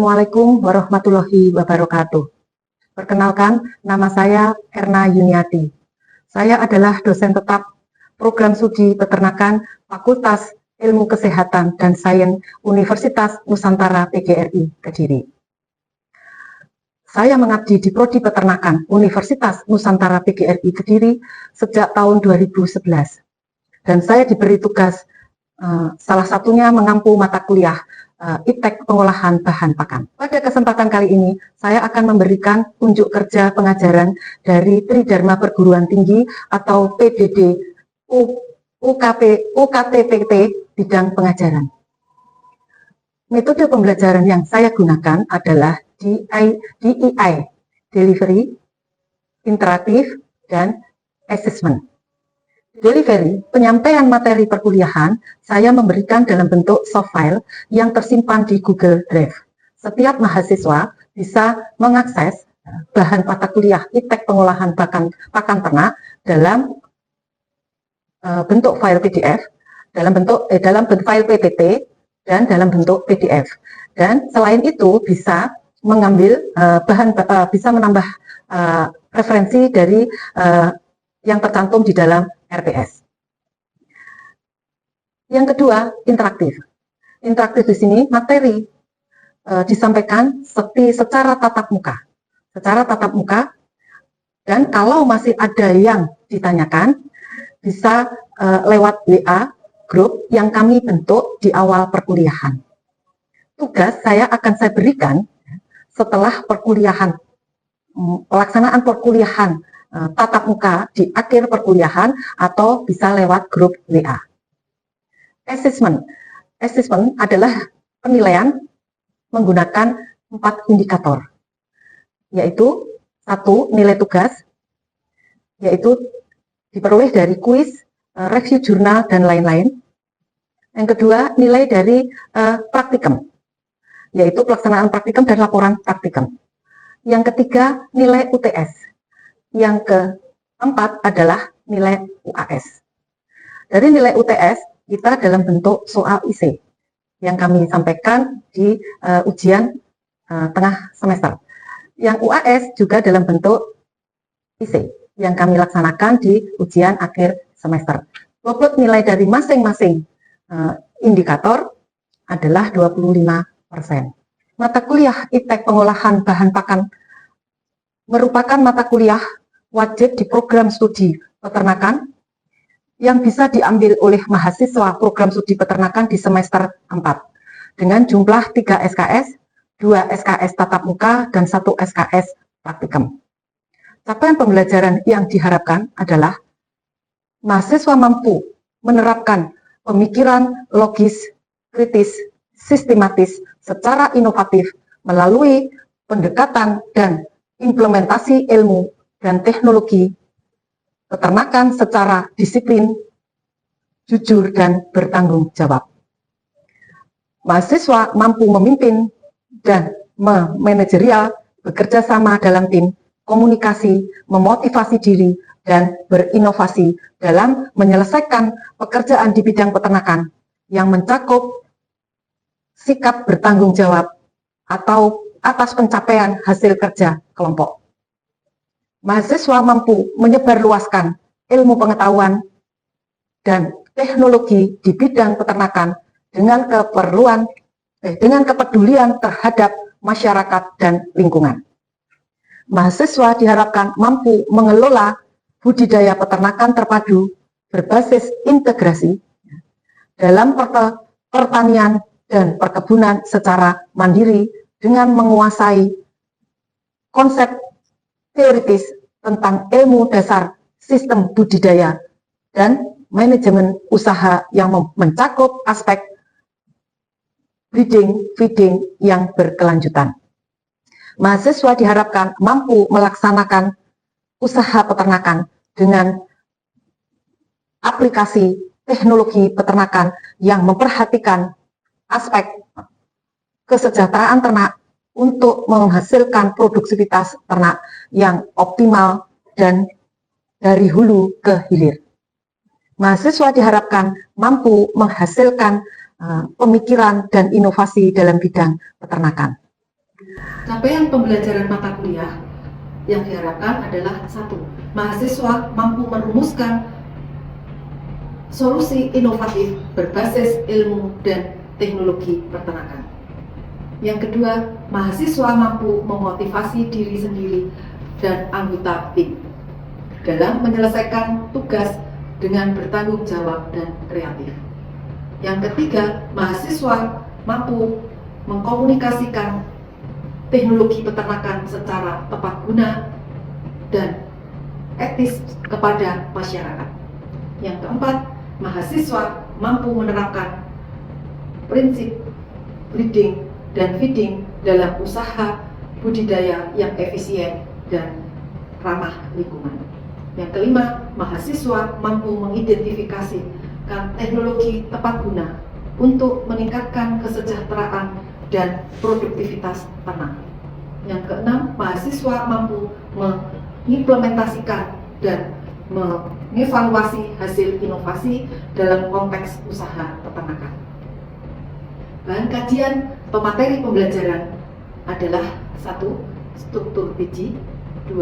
Assalamualaikum warahmatullahi wabarakatuh. Perkenalkan, nama saya Erna Yuniati. Saya adalah dosen tetap Program Studi Peternakan Fakultas Ilmu Kesehatan dan Sains Universitas Nusantara PGRI Kediri. Saya mengabdi di Prodi Peternakan Universitas Nusantara PGRI Kediri sejak tahun 2011. Dan saya diberi tugas salah satunya mengampu mata kuliah Iptek Pengolahan Bahan Pakan. Pada kesempatan kali ini, saya akan memberikan unjuk kerja pengajaran dari Tridharma Perguruan Tinggi atau PDD UKTPT bidang pengajaran. Metode pembelajaran yang saya gunakan adalah DEI, Delivery, Interaktif, dan Assessment. Delivery, penyampaian materi perkuliahan, saya memberikan dalam bentuk soft file yang tersimpan di Google Drive. Setiap mahasiswa bisa mengakses bahan mata kuliah Iptek Pengolahan Pakan Ternak dalam bentuk file PDF, dalam file PPT, dan dalam bentuk PDF. Dan selain itu bisa mengambil bisa menambah referensi dari yang tercantum di dalam RPS. Yang kedua, interaktif. Interaktif di sini materi disampaikan secara tatap muka. Secara tatap muka, dan kalau masih ada yang ditanyakan, bisa lewat WA grup yang kami bentuk di awal perkuliahan. Tugas akan saya berikan setelah perkuliahan, pelaksanaan perkuliahan tatap muka di akhir perkuliahan atau bisa lewat grup WA. Assessment. Assessment adalah penilaian menggunakan 4 indikator, yaitu 1, nilai tugas, yaitu diperoleh dari kuis, review jurnal, dan lain-lain. Yang kedua, nilai dari praktikum, yaitu pelaksanaan praktikum dan laporan praktikum. Yang ketiga, nilai UTS. Yang keempat adalah nilai UAS. Dari nilai UTS, kita dalam bentuk soal IC yang kami sampaikan di ujian tengah semester. Yang UAS juga dalam bentuk IC yang kami laksanakan di ujian akhir semester. Bobot nilai dari masing-masing indikator adalah 25%. Mata kuliah Iptek Pengolahan Bahan Pakan merupakan mata kuliah wajib di program studi peternakan yang bisa diambil oleh mahasiswa program studi peternakan di semester 4 dengan jumlah 3 SKS, 2 SKS tatap muka, dan 1 SKS praktikum. Capaian pembelajaran yang diharapkan adalah mahasiswa mampu menerapkan pemikiran logis, kritis, sistematis, secara inovatif melalui pendekatan dan implementasi ilmu dan teknologi peternakan secara disiplin, jujur, dan bertanggung jawab. Mahasiswa mampu memimpin dan memanajerial, bekerja sama dalam tim, komunikasi, memotivasi diri, dan berinovasi dalam menyelesaikan pekerjaan di bidang peternakan yang mencakup sikap bertanggung jawab atau atas pencapaian hasil kerja kelompok. Mahasiswa mampu menyebarluaskan ilmu pengetahuan dan teknologi di bidang peternakan dengan kepedulian terhadap masyarakat dan lingkungan. Mahasiswa diharapkan mampu mengelola budidaya peternakan terpadu berbasis integrasi dalam pertanian dan perkebunan secara mandiri dengan menguasai konsep teoritis tentang ilmu dasar sistem budidaya dan manajemen usaha yang mencakup aspek breeding, feeding yang berkelanjutan. Mahasiswa diharapkan mampu melaksanakan usaha peternakan dengan aplikasi teknologi peternakan yang memperhatikan aspek kesejahteraan ternak untuk menghasilkan produktivitas ternak yang optimal dan dari hulu ke hilir. Mahasiswa diharapkan mampu menghasilkan pemikiran dan inovasi dalam bidang peternakan. Capaian pembelajaran mata kuliah yang diharapkan adalah satu, mahasiswa mampu merumuskan solusi inovatif berbasis ilmu dan teknologi peternakan. Yang kedua, mahasiswa mampu memotivasi diri sendiri dan anggota tim dalam menyelesaikan tugas dengan bertanggung jawab dan kreatif. Yang ketiga, mahasiswa mampu mengkomunikasikan teknologi peternakan secara tepat guna dan etis kepada masyarakat. Yang keempat, mahasiswa mampu menerapkan prinsip breeding dan feeding dalam usaha budidaya yang efisien dan ramah lingkungan. Yang kelima, mahasiswa mampu mengidentifikasikan teknologi tepat guna untuk meningkatkan kesejahteraan dan produktivitas ternak. Yang keenam, mahasiswa mampu mengimplementasikan dan mengevaluasi hasil inovasi dalam konteks usaha peternakan. Bahan kajian pemateri pembelajaran adalah 1. Struktur biji, 2.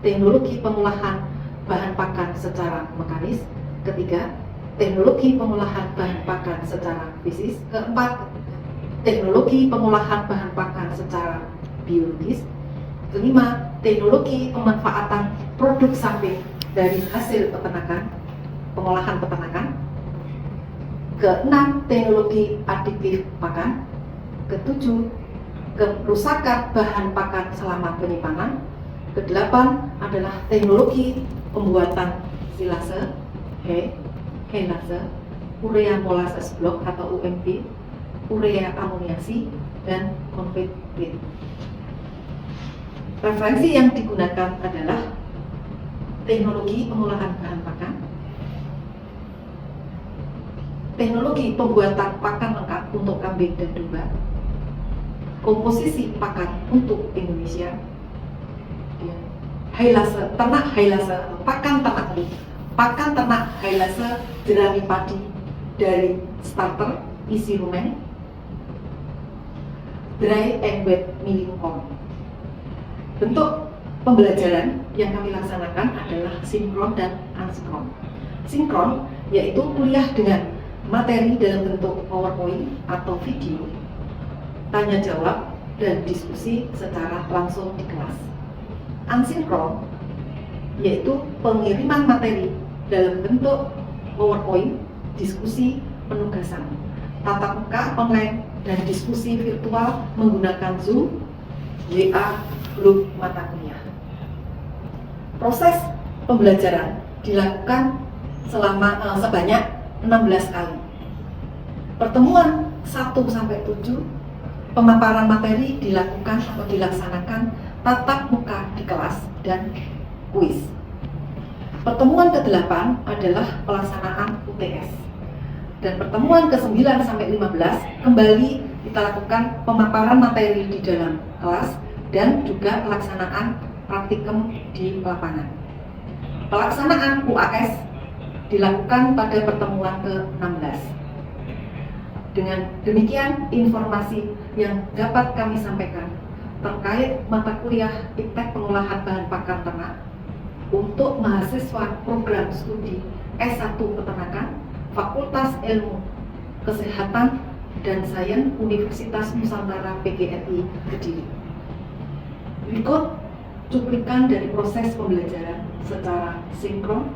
Teknologi pengolahan bahan pakan secara mekanis, ketiga, teknologi pengolahan bahan pakan secara fisis, keempat, teknologi pengolahan bahan pakan secara biologis, kelima, teknologi pemanfaatan produk samping dari hasil peternakan, pengolahan peternakan, keenam, teknologi aditif pakan, ketujuh, kerusakan bahan pakan selama penyimpanan, kedelapan adalah teknologi pembuatan silase, helase, urea molasses block atau UMB, urea amoniasi, dan konfitrit. Referensi yang digunakan adalah teknologi pengolahan bahan pakan, teknologi pembuatan pakan lengkap untuk kambing dan domba, komposisi pakan untuk Indonesia, hailase, ternak hailase, pakan ternak hailase jerami padi dari starter isi rumen, dry and wet milling corn. Bentuk pembelajaran yang kami laksanakan adalah sinkron dan asinkron. Sinkron yaitu kuliah dengan materi dalam bentuk PowerPoint atau video, tanya jawab dan diskusi secara langsung di kelas. Asinkron yaitu pengiriman materi dalam bentuk PowerPoint, diskusi, penugasan, tatap muka online, dan diskusi virtual menggunakan Zoom, WA, grup mata kuliah. Proses pembelajaran dilakukan sebanyak 16 kali. Pertemuan 1-7, pemaparan materi dilakukan atau dilaksanakan tatap muka di kelas dan kuis. Pertemuan ke-8 adalah pelaksanaan UTS. Dan pertemuan ke-9-15 kembali kita lakukan pemaparan materi di dalam kelas dan juga pelaksanaan praktikum di lapangan. Pelaksanaan UAS dilakukan pada pertemuan ke-16. Dengan demikian, informasi yang dapat kami sampaikan terkait mata kuliah Iptek Pengolahan Bahan Pakan Ternak untuk mahasiswa program studi S1 Peternakan, Fakultas Ilmu Kesehatan dan Sains Universitas Nusantara PGRI Kediri. Berikut cuplikan dari proses pembelajaran secara sinkron,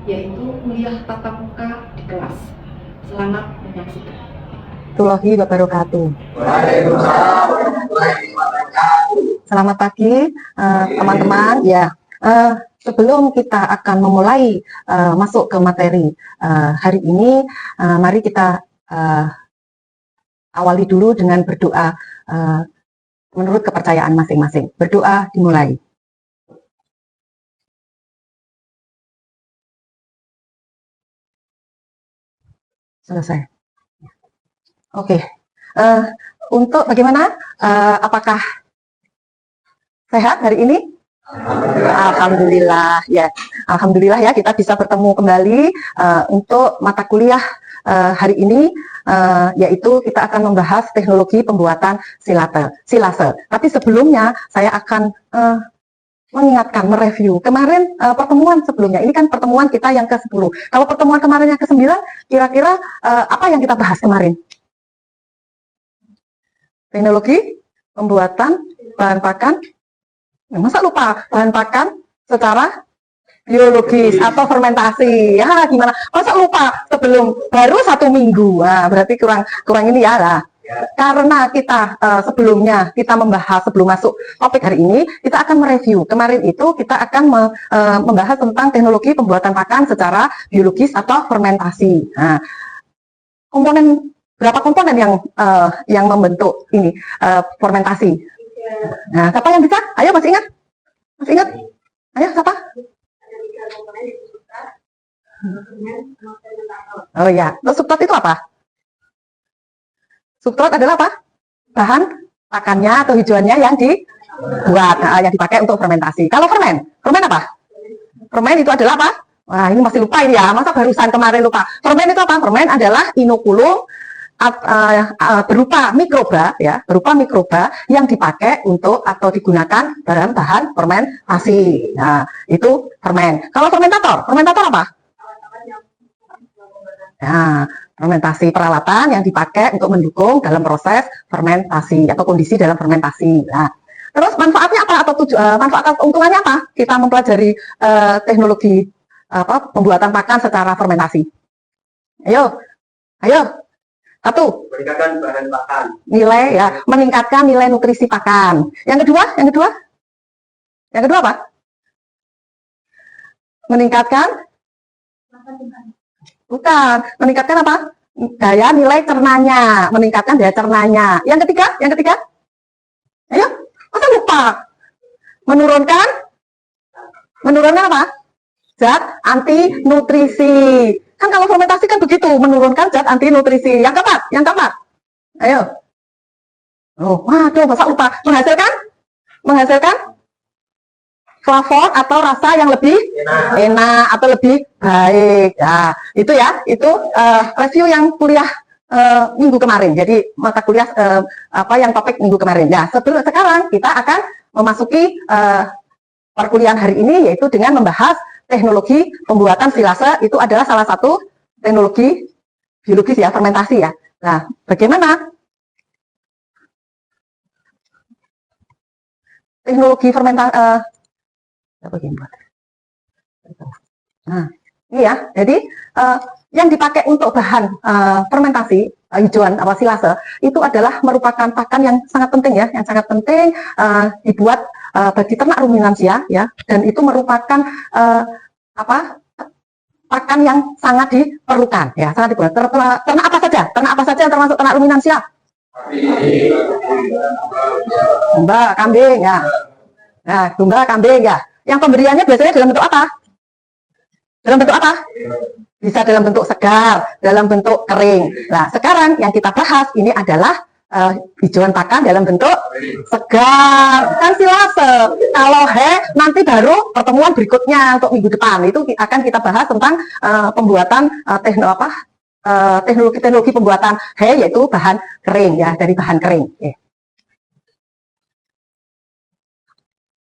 yaitu kuliah tatap muka di kelas. Selamat menyaksikan. Warahmatullahi wabarakatuh. Selamat pagi teman-teman. Ya, sebelum kita akan memulai masuk ke materi hari ini, mari kita awali dulu dengan berdoa menurut kepercayaan masing-masing. Berdoa dimulai. Selesai. Oke. Untuk bagaimana? Apakah sehat hari ini? Alhamdulillah ya. Alhamdulillah ya, kita bisa bertemu kembali untuk mata kuliah hari ini, yaitu kita akan membahas teknologi pembuatan silase. Tapi sebelumnya saya akan mengingatkan, mereview kemarin pertemuan sebelumnya. Ini kan pertemuan kita yang ke-10. Kalau pertemuan kemarin yang ke-9, kira-kira apa yang kita bahas kemarin? Teknologi pembuatan bahan pakan. Masa lupa bahan pakan secara biologis atau fermentasi? Ya gimana? Masa lupa sebelum baru 1 minggu? Nah, berarti kurang ini ya lah. Karena kita sebelumnya kita membahas sebelum masuk topik hari ini, kita akan mereview. Kemarin itu kita akan membahas tentang teknologi pembuatan pakan secara biologis atau fermentasi. Nah, berapa komponen yang membentuk ini fermentasi? Nah, siapa yang bisa? Ayo, masih ingat? Masih ingat? Ayo, siapa? Oh ya, terus substrat itu apa? Substrat adalah apa? Bahan pakannya atau hijauannya yang dibuat, yang dipakai untuk fermentasi. Kalau fermen apa? Fermen itu adalah apa? Wah, ini masih lupa ini ya, masa barusan kemarin lupa. Fermen itu apa? Fermen adalah inokulum berupa mikroba, ya, berupa mikroba yang dipakai untuk atau digunakan dalam bahan fermentasi. Nah, itu fermen. Kalau fermentator apa? Nah, fermentasi peralatan yang dipakai untuk mendukung dalam proses fermentasi atau kondisi dalam fermentasi. Nah, terus manfaatnya apa atau manfaat atau keuntungannya apa? Kita mempelajari teknologi pembuatan pakan secara fermentasi. Ayo. Satu. Meningkatkan bahan pakan. Meningkatkan nilai nutrisi pakan. Yang kedua apa? Meningkatkan apa? Daya nilai cernanya, meningkatkan daya cernanya. Yang ketiga? Ayo, masa lupa? Menurunkan apa? Zat anti nutrisi. Kan kalau fermentasi kan begitu, menurunkan zat anti nutrisi. Yang keempat? Ayo. Oh, waduh, masa lupa? Menghasilkan flavor atau rasa yang lebih enak atau lebih baik. Nah, itu review yang kuliah minggu kemarin. Jadi mata kuliah yang topik minggu kemarin. Ya, sekarang kita akan memasuki perkuliahan hari ini, yaitu dengan membahas teknologi pembuatan silase. Itu adalah salah satu teknologi biologis ya, fermentasi ya. Nah, bagaimana teknologi fermentasi? Nah, ini ya. Jadi yang dipakai untuk bahan fermentasi hijauan silase itu adalah merupakan pakan yang sangat penting ya, dibuat bagi ternak ruminansia ya, dan itu merupakan pakan yang sangat diperlukan ya, sangat diperlukan. Ternak apa saja yang termasuk ternak ruminansia? Domba, kambing ya. Nah, domba, kambing ya. Yang pemberiannya biasanya dalam bentuk apa? Bisa dalam bentuk segar, dalam bentuk kering. Nah, sekarang yang kita bahas ini adalah hijauan pakan dalam bentuk segar. Kan silase. Kalau nanti baru pertemuan berikutnya untuk minggu depan. Itu akan kita bahas tentang pembuatan teknologi pembuatan yaitu bahan kering ya, dari bahan kering.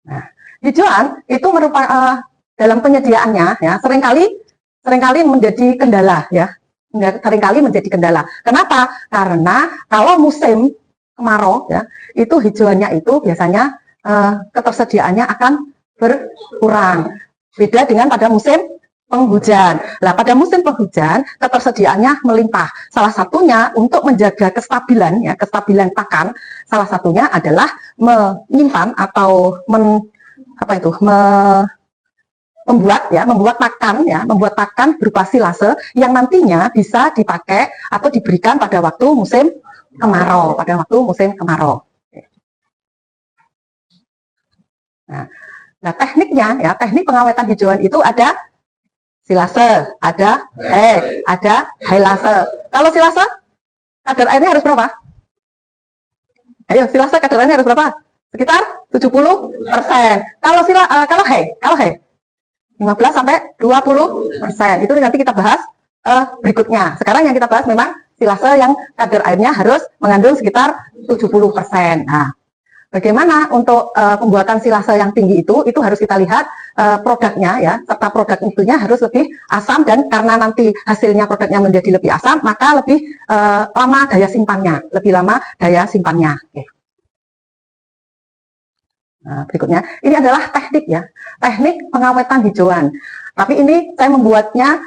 Nah, hijauan itu merupakan dalam penyediaannya ya seringkali menjadi kendala ya. Kenapa? Karena kalau musim kemarau ya, itu hijauannya itu biasanya ketersediaannya akan berkurang. Beda dengan pada musim penghujan. Nah, pada musim penghujan ketersediaannya melimpah. Salah satunya untuk menjaga kestabilan pakan, salah satunya adalah menyimpan atau membuat pakan berupa silase yang nantinya bisa dipakai atau diberikan pada waktu musim kemarau, Nah, tekniknya ya, teknik pengawetan hijauan itu ada silase, ada hailase. Kalau silase kadar airnya harus berapa? Ayo, silase kadar airnya harus berapa? Sekitar 70%. Kalau hai 15-20%. Itu nanti kita bahas berikutnya. Sekarang yang kita bahas memang silase yang kadar airnya harus mengandung sekitar 70%. Nah, bagaimana untuk pembuatan silase yang tinggi itu harus kita lihat produknya ya, serta produk itunya harus lebih asam, dan karena nanti hasilnya produknya menjadi lebih asam, maka lebih lama daya simpannya, lebih lama daya simpannya. Oke. Nah, berikutnya, ini adalah teknik ya, teknik pengawetan hijauan. Tapi ini saya membuatnya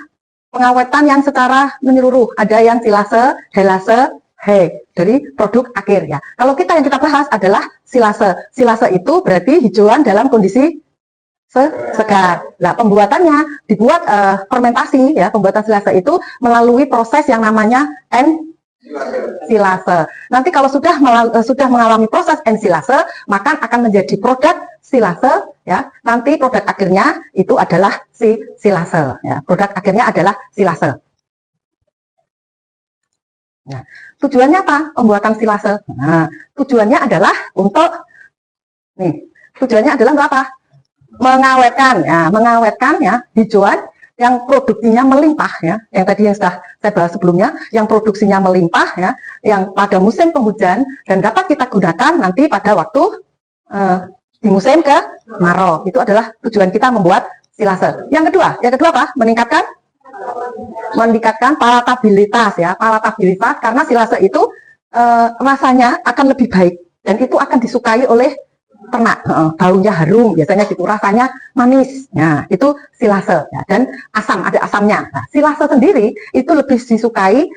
pengawetan yang secara menyeluruh, ada yang silase, helase, dari produk akhir ya. Kalau yang kita bahas adalah silase. Silase itu berarti hijauan dalam kondisi segar. Nah, pembuatannya dibuat fermentasi ya. Pembuatan silase itu melalui proses yang namanya ensilase. Nanti kalau sudah mengalami proses ensilase, maka akan menjadi produk silase ya. Nanti produk akhirnya itu adalah silase ya. Produk akhirnya adalah silase. Nah, tujuannya apa pembuatan silase? Nah, tujuannya adalah untuk tujuannya adalah untuk apa? Mengawetkan ya hijauan yang produksinya melimpah ya. Yang tadi yang sudah saya bahas sebelumnya, yang produksinya melimpah ya, yang pada musim penghujan dan dapat kita gunakan nanti pada waktu di musim kemarau. Itu adalah tujuan kita membuat silase. Yang kedua apa? Meningkatkan palatabilitas ya, palatabilitas, karena silase itu rasanya akan lebih baik dan itu akan disukai oleh ternak. Baunya harum biasanya gitu, rasanya manis. Nah, itu silase ya. Dan asam, ada asamnya. Nah, silase sendiri itu lebih disukai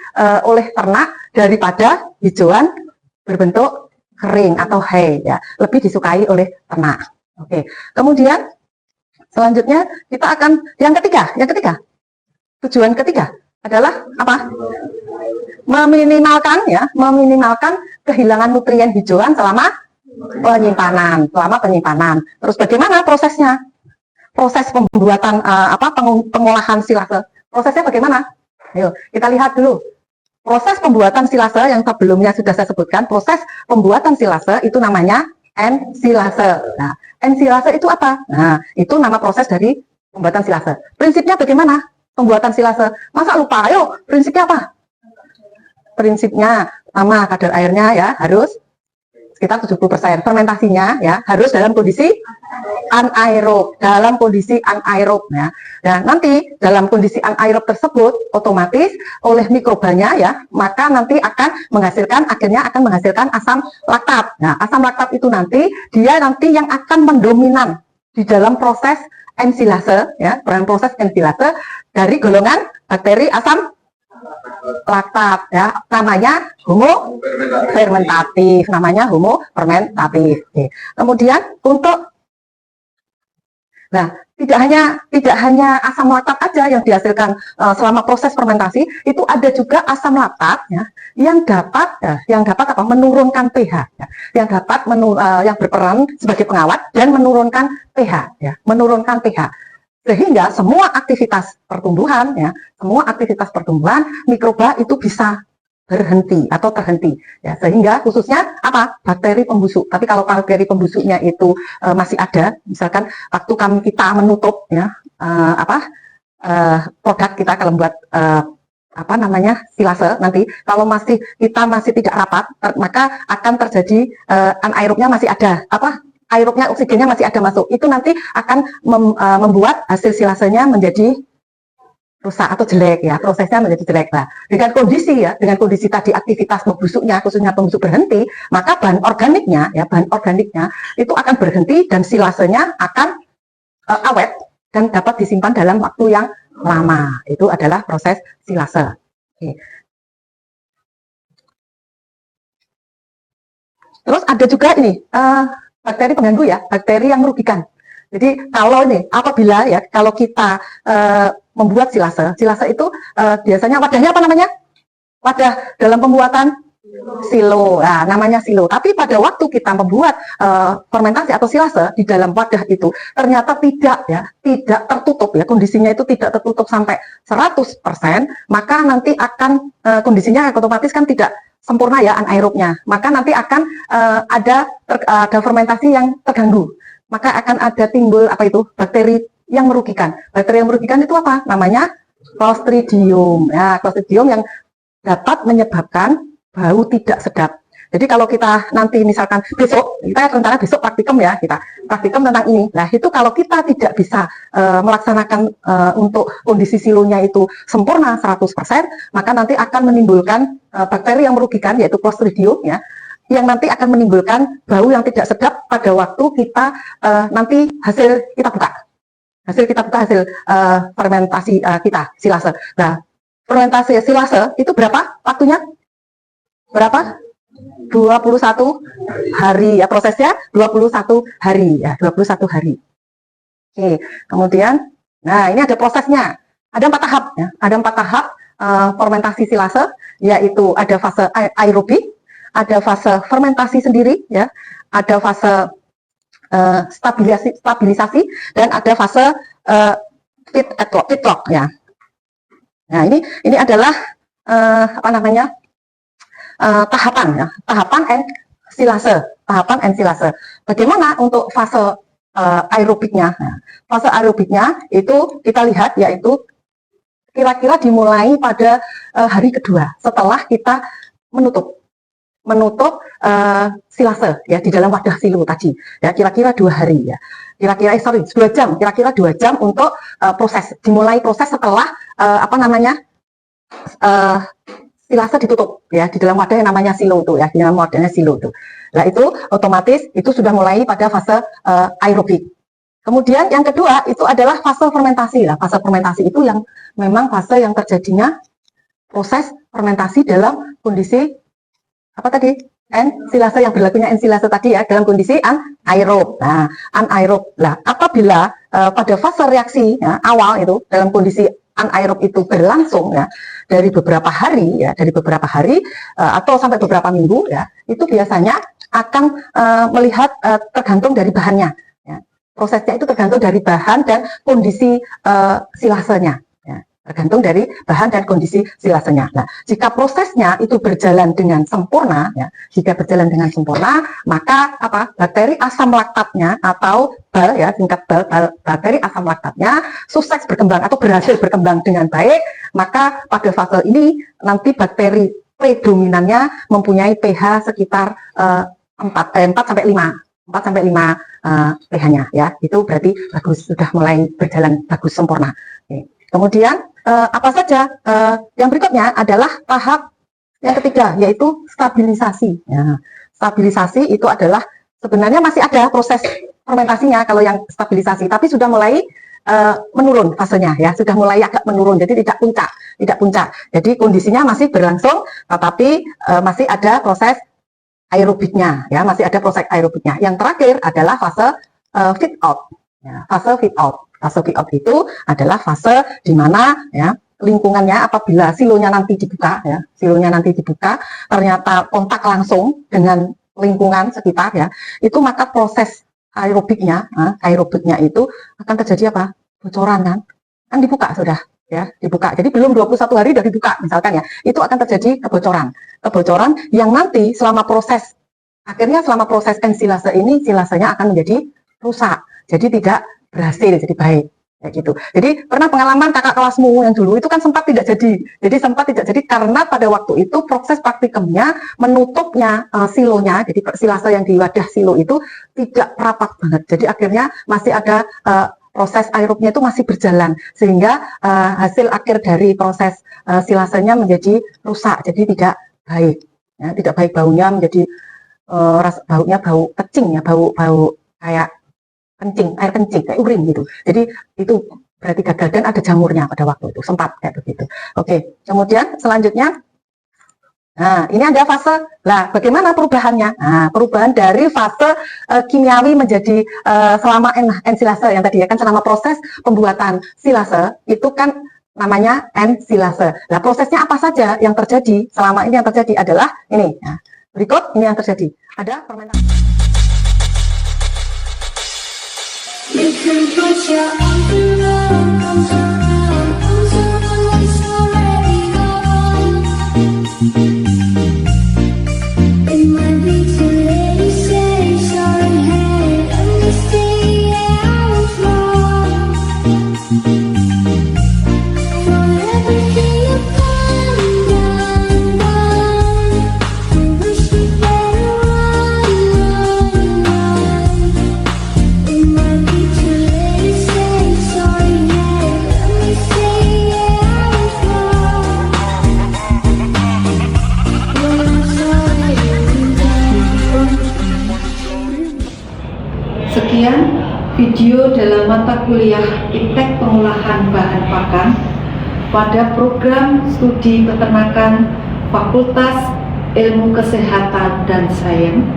oleh ternak daripada hijauan berbentuk kering atau hay ya, lebih disukai oleh ternak. Oke. Kemudian selanjutnya kita akan yang ketiga. Tujuan ketiga adalah apa? Meminimalkan kehilangan nutrien hijauan selama penyimpanan. Terus bagaimana prosesnya? Proses pembuatan pengolahan silase. Prosesnya bagaimana? Ayo, kita lihat dulu. Proses pembuatan silase yang sebelumnya sudah saya sebutkan, proses pembuatan silase itu namanya ensilase. Nah, ensilase itu apa? Nah, itu nama proses dari pembuatan silase. Prinsipnya bagaimana? Pembuatan silase. Masa lupa? Ayo, prinsipnya apa? Prinsipnya sama, kadar airnya ya harus sekitar 70%. Fermentasinya ya harus dalam kondisi anaerob, ya. Dan nanti dalam kondisi anaerob tersebut otomatis oleh mikrobanya ya, maka nanti akhirnya akan menghasilkan asam laktat. Nah, asam laktat itu nanti yang akan mendominan di dalam proses ensilase ya, dalam proses ensilase dari golongan bakteri asam laktat ya, namanya homo fermentatif. Oke. Kemudian tidak hanya asam laktat aja yang dihasilkan selama proses fermentasi, itu ada juga asam laktat ya, yang dapat menurunkan pH ya, yang berperan sebagai pengawet dan menurunkan pH ya, sehingga semua aktivitas pertumbuhan mikroba itu bisa terhenti ya, sehingga khususnya bakteri pembusuk. Tapi kalau bakteri pembusuknya itu masih ada, misalkan waktu kita menutup ya produk kita kalau buat silase, nanti kalau kita masih tidak rapat, maka akan terjadi anaerobnya masih ada, aerobnya, oksigennya masih ada masuk, itu nanti akan membuat hasil silasenya menjadi rusak atau jelek ya, prosesnya menjadi jelek. Nah, dengan kondisi tadi aktivitas pembusuknya, khususnya pembusuk berhenti, maka bahan organiknya itu akan berhenti dan silasenya akan awet dan dapat disimpan dalam waktu yang lama. Itu adalah proses silase. Oke. Terus ada juga ini bakteri pengganggu ya, bakteri yang merugikan. Jadi kalau kita membuat silase itu biasanya wadahnya apa namanya? Wadah dalam pembuatan silo. Nah, namanya silo. Tapi pada waktu kita membuat fermentasi atau silase di dalam wadah itu ternyata tidak tertutup ya, kondisinya itu tidak tertutup sampai 100%, maka nanti akan kondisinya otomatis kan tidak sempurna ya anaerobnya. Maka nanti akan ada fermentasi yang terganggu. Maka akan ada timbul bakteri yang merugikan. Bakteri yang merugikan itu apa? Namanya Clostridium. Ya, Clostridium yang dapat menyebabkan bau tidak sedap. Jadi kalau kita nanti misalkan besok, kita rencana besok praktikum ya, kita praktikum tentang ini. Nah itu kalau kita tidak bisa melaksanakan untuk kondisi silonya itu sempurna 100%, maka nanti akan menimbulkan bakteri yang merugikan, yaitu Clostridium ya, yang nanti akan menimbulkan bau yang tidak sedap pada waktu kita nanti hasil kita buka. Hasil fermentasi kita, silase. Nah, fermentasi silase itu berapa waktunya? Berapa? 21 hari ya, prosesnya 21 hari ya, 21 hari. Oke, kemudian nah ini ada prosesnya. Ada 4 tahap ya. Ada 4 tahap fermentasi silase, yaitu ada fase aerobik, ada fase fermentasi sendiri ya, ada fase stabilisasi dan ada fase feedlock ya. Nah, ini adalah apa namanya? Tahapan ya, tahapan ensilase. Bagaimana untuk fase aerobiknya? Nah, fase aerobiknya itu kita lihat yaitu kira-kira dimulai pada hari kedua setelah kita menutup silase ya di dalam wadah silo tadi ya, kira-kira 2 hari ya, kira-kira 2 jam, kira-kira 2 jam untuk dimulai proses setelah apa namanya silase ditutup ya di dalam wadah yang namanya silo itu ya, di dalam wadahnya silo itu. Nah itu otomatis itu sudah mulai pada fase aerobik. Kemudian yang kedua itu adalah fase fermentasi. Nah, fase fermentasi itu yang memang fase yang terjadinya proses fermentasi dalam kondisi apa tadi? Ensilase, yang berlakunya ensilase tadi ya, dalam kondisi anaerob. Nah, anaerob. Nah, apabila pada fase reaksi ya, awal itu dalam kondisi anaerob itu berlangsung ya dari beberapa hari atau sampai beberapa minggu ya, itu biasanya akan melihat tergantung dari bahannya ya. Prosesnya itu tergantung dari bahan dan kondisi silasenya ya. Tergantung dari bahan dan kondisi silasenya. Nah, jika prosesnya itu berjalan dengan sempurna ya, maka bakteri asam laktatnya atau bal ya, singkat bal, bakteri asam laktatnya sukses berkembang atau berhasil berkembang dengan baik, maka pada fase ini nanti bakteri predominannya mempunyai pH sekitar 4 sampai 5 pH-nya ya. Itu berarti bagus, sudah mulai berjalan bagus sempurna. Oke. Kemudian apa saja yang berikutnya adalah tahap yang ketiga, yaitu stabilisasi ya. Stabilisasi itu adalah sebenarnya masih ada proses fermentasinya kalau yang stabilisasi, tapi sudah mulai menurun fasenya ya, sudah mulai agak menurun, jadi tidak puncak. Jadi kondisinya masih berlangsung, tetapi masih ada proses aerobiknya ya, masih ada proses aerobiknya. Yang terakhir adalah fase feed out ya, fase feed out. Fase feed out itu adalah fase di mana ya lingkungannya apabila silonya nanti dibuka ternyata kontak langsung dengan lingkungan sekitar ya, itu maka proses aerobiknya itu akan terjadi apa? Bocoran kan dibuka sudah ya, dibuka. Jadi belum 21 hari sudah dibuka misalkan ya, itu akan terjadi kebocoran yang nanti selama proses ensilase ini, silasenya akan menjadi rusak, jadi tidak berhasil jadi baik kayak gitu. Jadi pernah pengalaman kakak kelasmu yang dulu itu kan sempat tidak jadi karena pada waktu itu proses praktikumnya menutupnya silonya, jadi silase yang di wadah silo itu tidak rapat banget, jadi akhirnya masih ada proses aerobnya itu masih berjalan, sehingga hasil akhir dari proses silasenya menjadi rusak, jadi tidak baik ya, tidak baik, baunya menjadi baunya bau kecing ya, bau kayak air kencing, kayak urin gitu. Jadi itu berarti gagal dan ada jamurnya pada waktu itu, sempat kayak begitu. Oke, kemudian selanjutnya, nah ini ada fase. Nah, bagaimana perubahannya? Nah, perubahan dari fase kimiawi menjadi selama ensilase yang tadi ya kan, selama proses pembuatan silase itu kan namanya ensilase. Nah, prosesnya apa saja yang terjadi selama ini? Yang terjadi adalah ini. Nah, berikut ini yang terjadi. Ada fermentasi. You can put your arms around, it's already gone. It might be too late to say sorry, hey, understand I was wrong. Sekian video dalam mata kuliah Iptek Pengolahan Bahan Pakan pada program studi peternakan Fakultas Ilmu Kesehatan dan Sains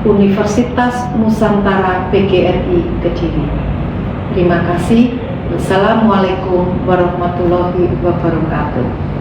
Universitas Nusantara PGRI Kediri. Terima kasih. Wassalamualaikum warahmatullahi wabarakatuh.